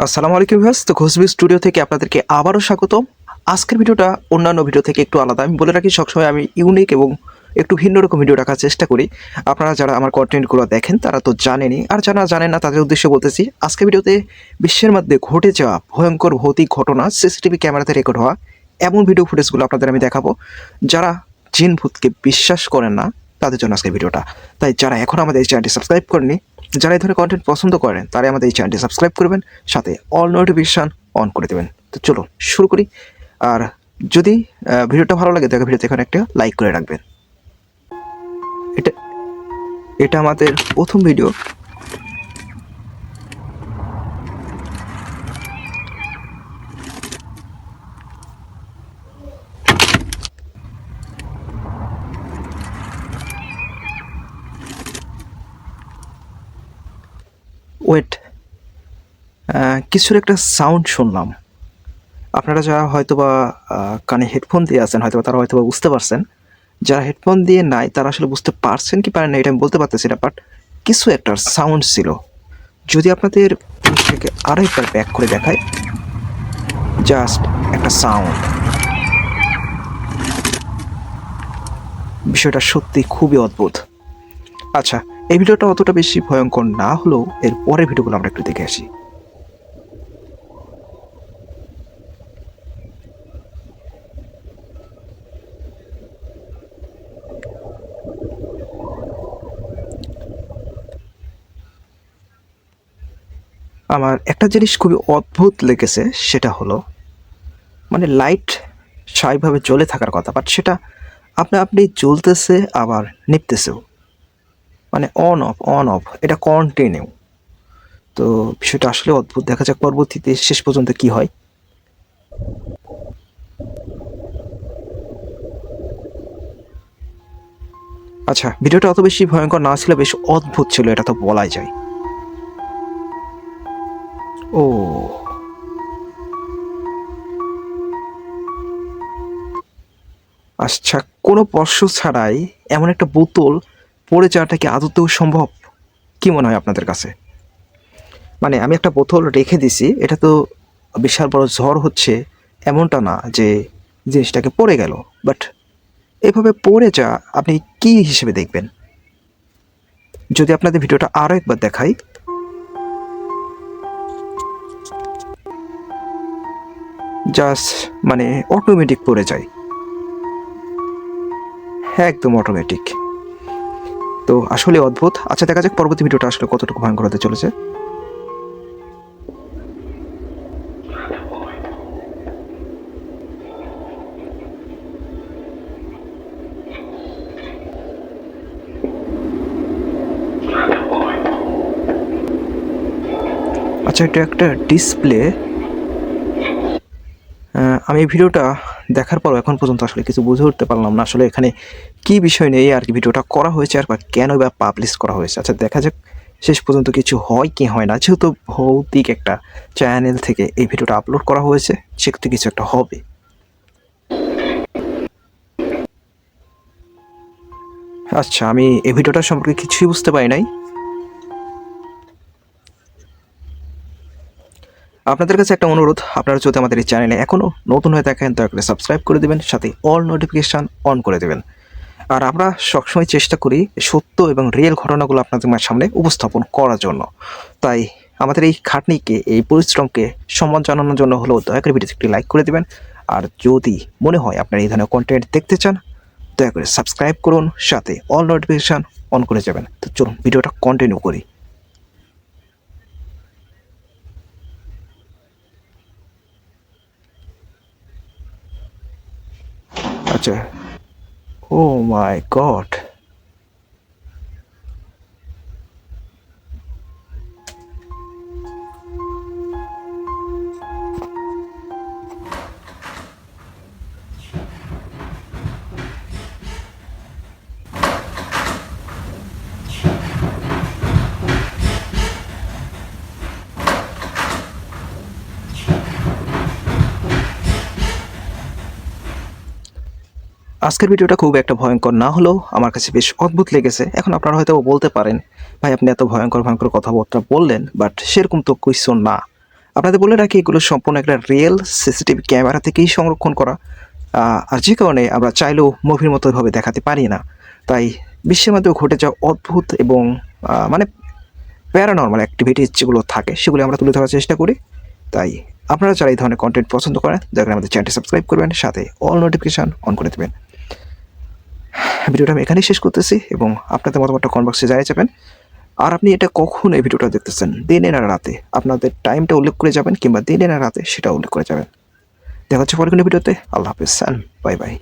আসসালামু আলাইকুম ভিউয়ার্স, তো ঘোষবি স্টুডিও থেকে আপনাদেরকে আবারও স্বাগতম। আজকের ভিডিওটা অন্যান্য ভিডিও থেকে একটু আলাদা। আমি বলে রাখি, সবসময় আমি ইউনিক এবং একটু ভিন্ন রকম ভিডিও রাখার চেষ্টা করি। আপনারা যারা আমার কন্টেন্টগুলো দেখেন তারা তো জানেনই, আর যারা জানেন না তাদের উদ্দেশ্যে বলতেছি, আজকের ভিডিওতে বিশ্বের মধ্যে ঘটে যাওয়া ভয়ঙ্কর ভৌতিক ঘটনা সিসিটিভি ক্যামেরাতে রেকর্ড হওয়া এমন ভিডিও ফুটেজগুলো আপনাদের আমি দেখাবো। যারা জিন ভূতকে বিশ্বাস করেন না তাদের জন্য আজকের ভিডিওটা। তাই যারা এখন আমাদের এই চ্যানেলটি সাবস্ক্রাইব করেনি, যারা এই ধরনের কন্টেন্ট পছন্দ করেন তারা আমাদের এই চ্যানেলটি সাবস্ক্রাইব করবেন, সাথে অল নোটিফিকেশান অন করে দেবেন। তো চলো শুরু করি। আর যদি ভিডিওটা ভালো লাগে তাহলে ভিডিওতে এখানে একটা লাইক করে রাখবেন। এটা এটা আমাদের প্রথম ভিডিও। ওয়েট, কিছুর একটা সাউন্ড শুনলাম। আপনারা যারা হয়তোবা কানে হেডফোন দিয়ে আছেন হয়তো তারা হয়তোবা বুঝতে পারছেন, যারা হেডফোন দিয়ে নাই তারা আসলে বুঝতে পারছেন কি পারেন না এটা আমি বলতে পারতেছি না, বাট কিছু একটা সাউন্ড ছিল। যদি আপনাদের থেকে আরও একবার ব্যাক করে দেখায়, জাস্ট একটা সাউন্ড। বিষয়টা সত্যি খুবই অদ্ভুত। আচ্ছা, এই ভিডিওটা অতটা বেশি ভয়ঙ্কর না হলেও এর পরের ভিডিওগুলো আমরা একটু দেখে আসি। আমার একটা জিনিস খুবই অদ্ভুত লেগেছে, সেটা হলো মানে লাইট স্বাভাবিকভাবে জ্বলে থাকার কথা, বাট সেটা আপনা আপনি জ্বলতেছে আবার নিপতেছেও, মানে অন অফ এটা কন্টিনিউ। তো বিষয়টা আসলে অদ্ভুত। দেখা যাক পরবর্তীতে শেষ পর্যন্ত কি হয়। আচ্ছা, ভিডিওটা অত বেশি ভয়ঙ্কর না ছিল, বেশ অদ্ভুত ছিল, এটা তো বলাই যায়। ও আচ্ছা, কোনো স্পর্শ ছাড়াই এমন একটা বোতল পড়ে যাওয়াটা কি আদতেও সম্ভব? কি মনে হয় আপনাদের কাছে? মানে আমি একটা বোতল রেখে দিছি, এটা তো বিশাল বড় ঝড় হচ্ছে এমনটা না যে জিনিসটাকে পড়ে গেল, বাট এভাবে পড়ে যা আপনি কি হিসেবে দেখবেন? যদি আপনাদের ভিডিওটা আরও একবার দেখাই, জাস্ট মানে অটোমেটিক পড়ে যায়, হ্যাঁ একদম অটোমেটিক। তো আসলে অদ্ভুত। আচ্ছা, দেখা যাক পরবর্তী ভিডিওটা আসলে কতটুকু ভয়ঙ্কর হতে চলেছে। আচ্ছা, এটা একটা ডিসপ্লে। আমি এই ভিডিওটা দেখার পর এখন পর্যন্ত আসলে কিছু বুঝে উঠতে পারলাম না আসলে এখানে কি বিষয় নিয়ে আর কি ভিডিওটা করা হয়েছে, আর বা কেন বা পাবলিশ করা হয়েছে। আচ্ছা, দেখা যাক শেষ পর্যন্ত কিছু হয় কি হয় না। যেহেতু ভৌতিক একটা চ্যানেল থেকে এই ভিডিওটা আপলোড করা হয়েছে, সেক্ষেত্রে কিছু একটা হবে। আচ্ছা, আমি এই ভিডিওটা সম্পর্কে কিছুই বুঝতে পারি নাই। আপনাদের কাছে একটা অনুরোধ, আপনারা যদি আমাদের এই চ্যানেলে এখনও নতুন হয়ে থাকেন দয়া করে সাবস্ক্রাইব করে দেবেন, সাথে অল নোটিফিকেশান অন করে দেবেন। আর আমরা সবসময় চেষ্টা করি সত্য এবং রিয়েল ঘটনাগুলো আপনাদের সামনে উপস্থাপন করার জন্য। তাই আমাদের এই খাটনিকে, এই পরিশ্রমকে সম্মান জানানোর জন্য হলেও দয়া করে ভিডিওতে একটি লাইক করে দেবেন। আর যদি মনে হয় আপনারা এই ধরনের কন্টেন্ট দেখতে চান, দয়া করে সাবস্ক্রাইব করুন, সাথে অল নোটিফিকেশান অন করে যাবেন। তো চলুন ভিডিওটা কন্টিনিউ করি। আচ্ছা, ও মাই গড। আজকের ভিডিওটা খুব একটা ভয়ঙ্কর না হলেও আমার কাছে বেশ অদ্ভুত লেগেছে। এখন আপনারা হয়তো বলতে পারেন, ভাই আপনি এত ভয়ঙ্কর ভয়ঙ্কর কথাবার্তা বললেন, বাট সেরকম তো কিছু না। আপনাদের বলে রাখি এগুলো সম্পূর্ণ একটা রিয়েল সিসিটিভি ক্যামেরা থেকেই সংরক্ষণ করা। আর যে কারণে আমরা চাইলেও মুভির মতো এভাবে দেখাতে পারি না। তাই বিশ্বের মধ্যে ঘটে যাওয়া অদ্ভুত এবং মানে প্যারানরমাল অ্যাক্টিভিটিস যেগুলো থাকে সেগুলো আমরা তুলে ধরার চেষ্টা করি। তাই আপনারা যারা এই ধরনের কন্টেন্ট পছন্দ করেন দয়া করে আমাদের চ্যানেলটি সাবস্ক্রাইব করবেন, সাথে অল নোটিফিকেশান অন করে দেবেন। ভিডিওটা আমি এখানেই শেষ করতেছি এবং আপনাদের মতামতটা কমেন্ট বক্সে জানিয়ে যাবেন। আর আপনি এটা কখন এই ভিডিওটা দেখতেছেন, দিনে না রাতে, আপনাদের টাইমটা উল্লেখ করে যাবেন, কিংবা দিনে না রাতে সেটা উল্লেখ করে যাবেন। দেখা হচ্ছে পরের কোনো ভিডিওতে। আল্লাহ হাফিজ, বাই বাই।